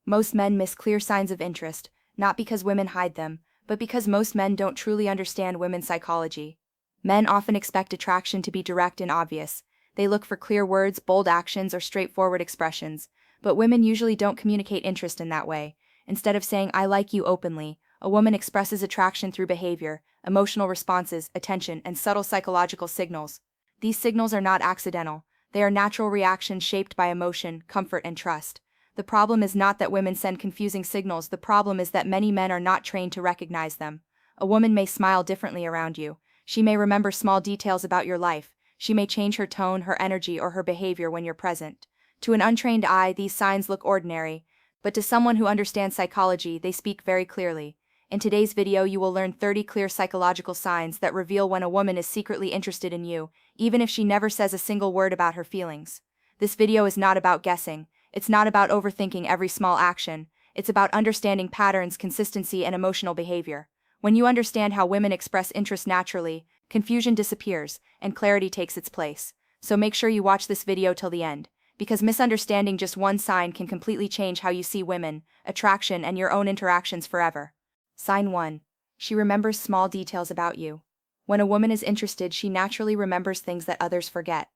Most men miss clear signs of interest, not because women hide them, but because most men don't truly understand women's psychology. Men often expect attraction to be direct and obvious. They look for clear words, bold actions, or straightforward expressions, but women usually don't communicate interest in that way. Instead of saying, "I like you" openly, a woman expresses attraction through behavior, emotional responses, attention, and subtle psychological signals. These signals are not accidental. They are natural reactions shaped by emotion, comfort, and trust. The problem is not that women send confusing signals, the problem is that many men are not trained to recognize them. A woman may smile differently around you. She may remember small details about your life. She may change her tone, her energy, or her behavior when you're present. To an untrained eye, these signs look ordinary, but to someone who understands psychology, they speak very clearly. In today's video, you will learn 30 clear psychological signs that reveal when a woman is secretly interested in you, even if she never says a single word about her feelings. This video is not about guessing. It's not about overthinking every small action. It's about understanding patterns, consistency, and emotional behavior. When you understand how women express interest naturally, confusion disappears, and clarity takes its place. So make sure you watch this video till the end, because misunderstanding just one sign can completely change how you see women, attraction, and your own interactions forever. Sign 1. She remembers small details about you. When a woman is interested, she naturally remembers things that others forget.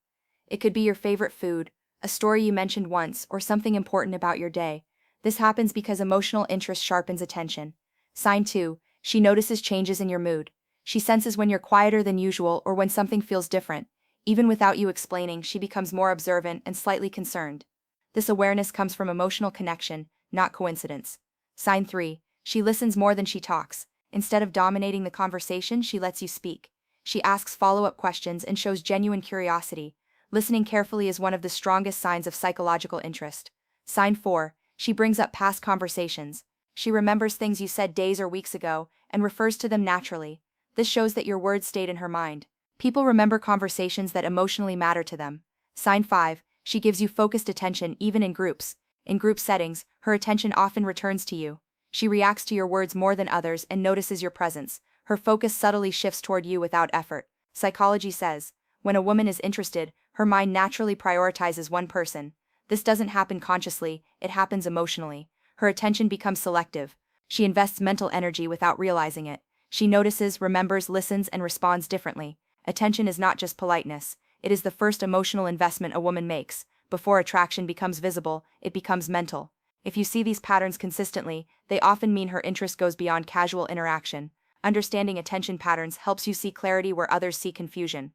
It could be your favorite food, a story you mentioned once, or something important about your day. This happens because emotional interest sharpens attention. Sign 2. She notices changes in your mood. She senses when you're quieter than usual or when something feels different. Even without you explaining, she becomes more observant and slightly concerned. This awareness comes from emotional connection, not coincidence. Sign 3. She listens more than she talks. Instead of dominating the conversation, she lets you speak. She asks follow-up questions and shows genuine curiosity. Listening carefully is one of the strongest signs of psychological interest. Sign 4. She brings up past conversations. She remembers things you said days or weeks ago and refers to them naturally. This shows that your words stayed in her mind. People remember conversations that emotionally matter to them. Sign 5. She gives you focused attention even in groups. In group settings, her attention often returns to you. She reacts to your words more than others and notices your presence. Her focus subtly shifts toward you without effort. Psychology says, when a woman is interested, her mind naturally prioritizes one person. This doesn't happen consciously, it happens emotionally. Her attention becomes selective. She invests mental energy without realizing it. She notices, remembers, listens, and responds differently. Attention is not just politeness. It is the first emotional investment a woman makes. Before attraction becomes visible, it becomes mental. If you see these patterns consistently, they often mean her interest goes beyond casual interaction. Understanding attention patterns helps you see clarity where others see confusion.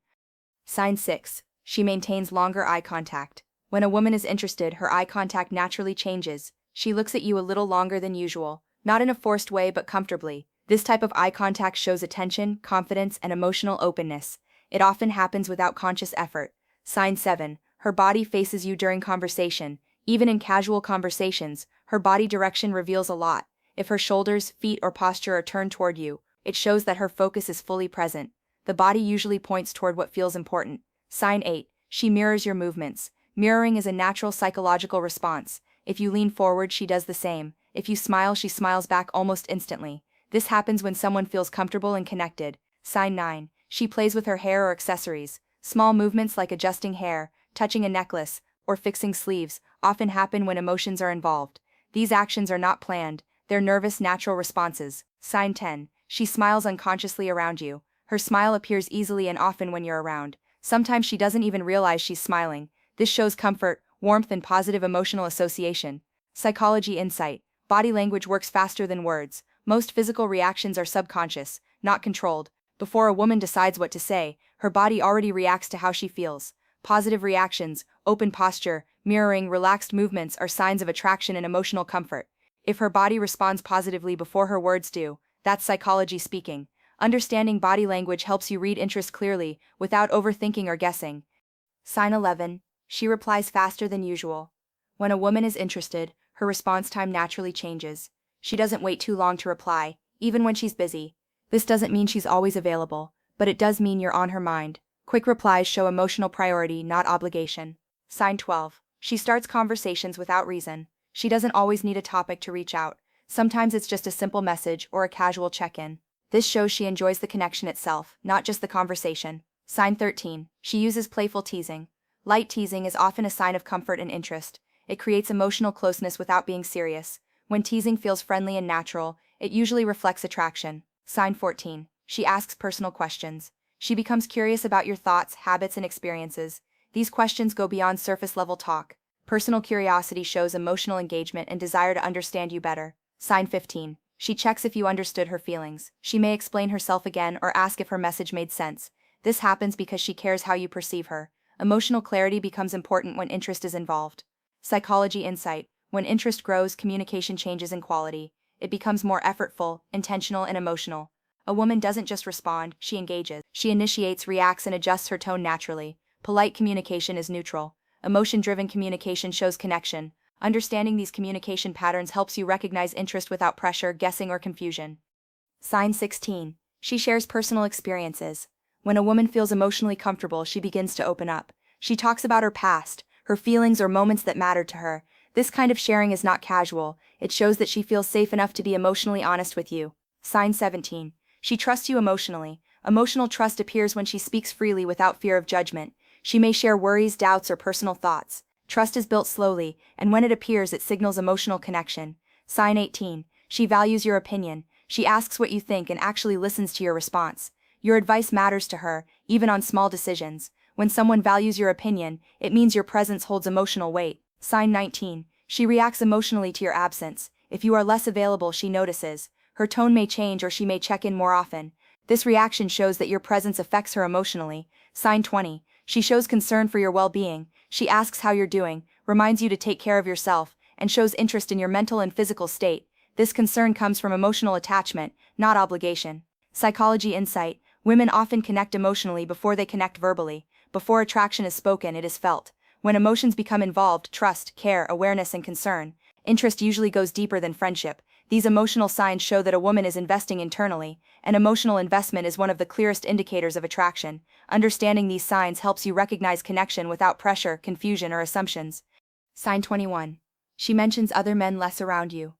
Sign 6. She maintains longer eye contact. When a woman is interested, her eye contact naturally changes. She looks at you a little longer than usual, not in a forced way but comfortably. This type of eye contact shows attention, confidence, and emotional openness. It often happens without conscious effort. Sign 7. Her body faces you during conversation. Even in casual conversations, her body direction reveals a lot. If her shoulders, feet, or posture are turned toward you, it shows that her focus is fully present. The body usually points toward what feels important. Sign 8. She mirrors your movements. Mirroring is a natural psychological response. If you lean forward, she does the same. If you smile, she smiles back almost instantly. This happens when someone feels comfortable and connected. Sign 9. She plays with her hair or accessories. Small movements like adjusting hair, touching a necklace, or fixing sleeves often happen when emotions are involved. These actions are not planned, they're nervous, natural responses. Sign 10. She smiles unconsciously around you. Her smile appears easily and often when you're around. Sometimes she doesn't even realize she's smiling. This shows comfort, warmth, and positive emotional association. Psychology insight. Body language works faster than words. Most physical reactions are subconscious, not controlled. Before a woman decides what to say, her body already reacts to how she feels. Positive reactions, open posture, mirroring, relaxed movements are signs of attraction and emotional comfort. If her body responds positively before her words do, that's psychology speaking. Understanding body language helps you read interest clearly, without overthinking or guessing. Sign 11. She replies faster than usual. When a woman is interested, her response time naturally changes. She doesn't wait too long to reply, even when she's busy. This doesn't mean she's always available, but it does mean you're on her mind. Quick replies show emotional priority, not obligation. Sign 12. She starts conversations without reason. She doesn't always need a topic to reach out. Sometimes it's just a simple message or a casual check-in. This shows she enjoys the connection itself, not just the conversation. Sign 13. She uses playful teasing. Light teasing is often a sign of comfort and interest. It creates emotional closeness without being serious. When teasing feels friendly and natural, it usually reflects attraction. Sign 14. She asks personal questions. She becomes curious about your thoughts, habits, and experiences. These questions go beyond surface-level talk. Personal curiosity shows emotional engagement and desire to understand you better. Sign 15. She checks if you understood her feelings. She may explain herself again or ask if her message made sense. This happens because she cares how you perceive her. Emotional clarity becomes important when interest is involved. Psychology insight. When interest grows, communication changes in quality. It becomes more effortful, intentional, and emotional. A woman doesn't just respond, she engages. She initiates, reacts, and adjusts her tone naturally. Polite communication is neutral. Emotion-driven communication shows connection. Understanding these communication patterns helps you recognize interest without pressure, guessing, or confusion. Sign 16. She shares personal experiences. When a woman feels emotionally comfortable, she begins to open up. She talks about her past, her feelings, or moments that mattered to her. This kind of sharing is not casual. It shows that she feels safe enough to be emotionally honest with you. Sign 17. She trusts you emotionally. Emotional trust appears when she speaks freely without fear of judgment. She may share worries, doubts, or personal thoughts. Trust is built slowly, and when it appears, it signals emotional connection. Sign 18. She values your opinion. She asks what you think and actually listens to your response. Your advice matters to her, even on small decisions. When someone values your opinion, it means your presence holds emotional weight. Sign 19. She reacts emotionally to your absence. If you are less available, she notices. Her tone may change or she may check in more often. This reaction shows that your presence affects her emotionally. Sign 20. She shows concern for your well-being. She asks how you're doing, reminds you to take care of yourself, and shows interest in your mental and physical state. This concern comes from emotional attachment, not obligation. Psychology insight. Women often connect emotionally before they connect verbally. Before attraction is spoken, it is felt. When emotions become involved, trust, care, awareness, and concern, interest usually goes deeper than friendship. These emotional signs show that a woman is investing internally, and emotional investment is one of the clearest indicators of attraction. Understanding these signs helps you recognize connection without pressure, confusion, or assumptions. Sign 21. She mentions other men less around you.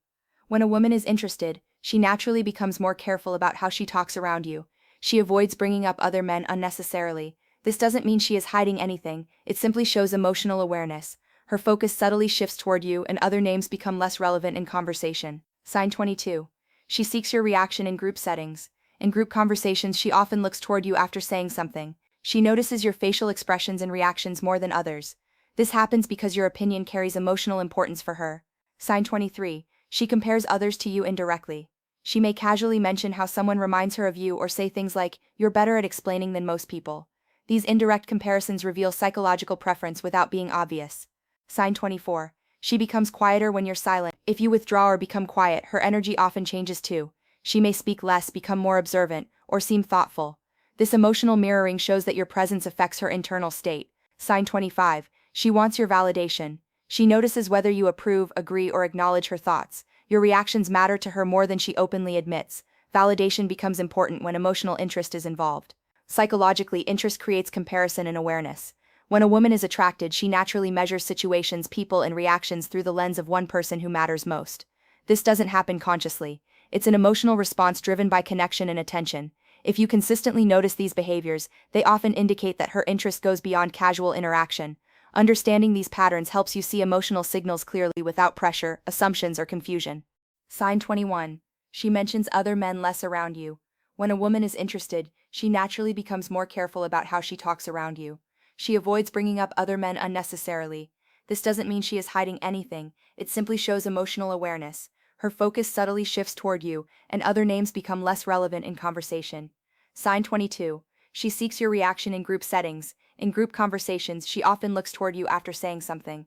When a woman is interested, she naturally becomes more careful about how she talks around you. She avoids bringing up other men unnecessarily. This doesn't mean she is hiding anything, it simply shows emotional awareness. Her focus subtly shifts toward you and other names become less relevant in conversation. Sign 22. She seeks your reaction in group settings. In group conversations, she often looks toward you after saying something. She notices your facial expressions and reactions more than others. This happens because your opinion carries emotional importance for her. Sign 23. She compares others to you indirectly. She may casually mention how someone reminds her of you or say things like, "You're better at explaining than most people." These indirect comparisons reveal psychological preference without being obvious. Sign 24. She becomes quieter when you're silent. If you withdraw or become quiet, her energy often changes too. She may speak less, become more observant, or seem thoughtful. This emotional mirroring shows that your presence affects her internal state. Sign 25. She wants your validation. She notices whether you approve, agree, or acknowledge her thoughts. Your reactions matter to her more than she openly admits. Validation becomes important when emotional interest is involved. Psychologically, interest creates comparison and awareness. When a woman is attracted, she naturally measures situations, people, and reactions through the lens of one person who matters most. This doesn't happen consciously. It's an emotional response driven by connection and attention. If you consistently notice these behaviors, they often indicate that her interest goes beyond casual interaction. Understanding these patterns helps you see emotional signals clearly without pressure, assumptions, or confusion. Sign 21. She mentions other men less around you. When a woman is interested, she naturally becomes more careful about how she talks around you. She avoids bringing up other men unnecessarily. This doesn't mean she is hiding anything, it simply shows emotional awareness. Her focus subtly shifts toward you, and other names become less relevant in conversation. Sign 22. She seeks your reaction in group settings. In group conversations, she often looks toward you after saying something.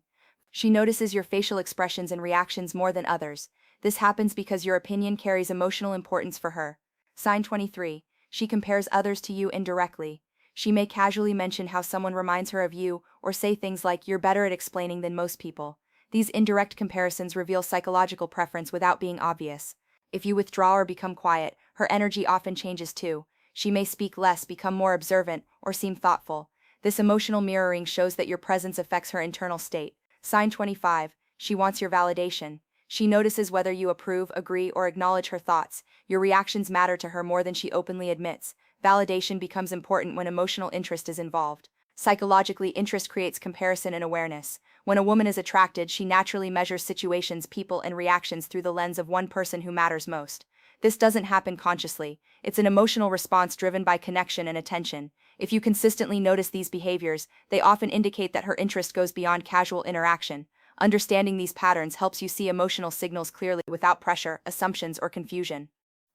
She notices your facial expressions and reactions more than others. This happens because your opinion carries emotional importance for her. Sign 23. She compares others to you indirectly. She may casually mention how someone reminds her of you, or say things like, "You're better at explaining than most people." These indirect comparisons reveal psychological preference without being obvious. If you withdraw or become quiet, her energy often changes too. She may speak less, become more observant, or seem thoughtful. This emotional mirroring shows that your presence affects her internal state. Sign 25. She wants your validation. She notices whether you approve, agree, or acknowledge her thoughts. Your reactions matter to her more than she openly admits. Validation becomes important when emotional interest is involved. Psychologically, interest creates comparison and awareness. When a woman is attracted, she naturally measures situations, people, and reactions through the lens of one person who matters most. This doesn't happen consciously. It's an emotional response driven by connection and attention. If you consistently notice these behaviors, they often indicate that her interest goes beyond casual interaction. Understanding these patterns helps you see emotional signals clearly without pressure, assumptions, or confusion.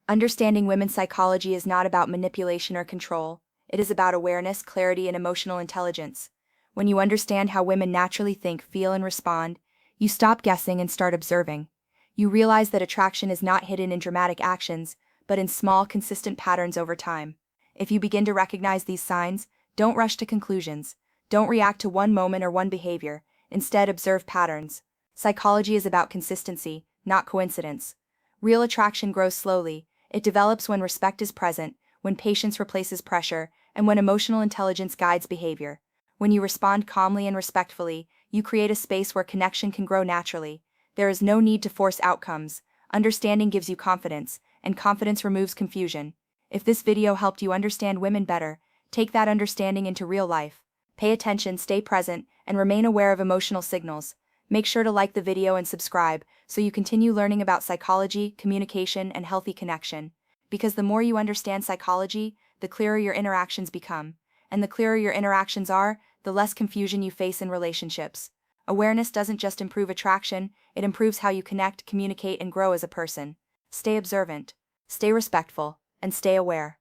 Understanding women's psychology is not about manipulation or control. It is about awareness, clarity, and emotional intelligence. When you understand how women naturally think, feel, and respond, you stop guessing and start observing. You realize that attraction is not hidden in dramatic actions, but in small, consistent patterns over time. If you begin to recognize these signs, don't rush to conclusions. Don't react to one moment or one behavior. Instead, observe patterns. Psychology is about consistency, not coincidence. Real attraction grows slowly. It develops when respect is present, when patience replaces pressure, and when emotional intelligence guides behavior. When you respond calmly and respectfully, you create a space where connection can grow naturally. There is no need to force outcomes. Understanding gives you confidence, and confidence removes confusion. If this video helped you understand women better, take that understanding into real life. Pay attention, stay present, and remain aware of emotional signals. Make sure to like the video and subscribe so you continue learning about psychology, communication, and healthy connection. Because the more you understand psychology, the clearer your interactions become. And the clearer your interactions are, the less confusion you face in relationships. Awareness doesn't just improve attraction, it improves how you connect, communicate, and grow as a person. Stay observant, stay respectful, and stay aware.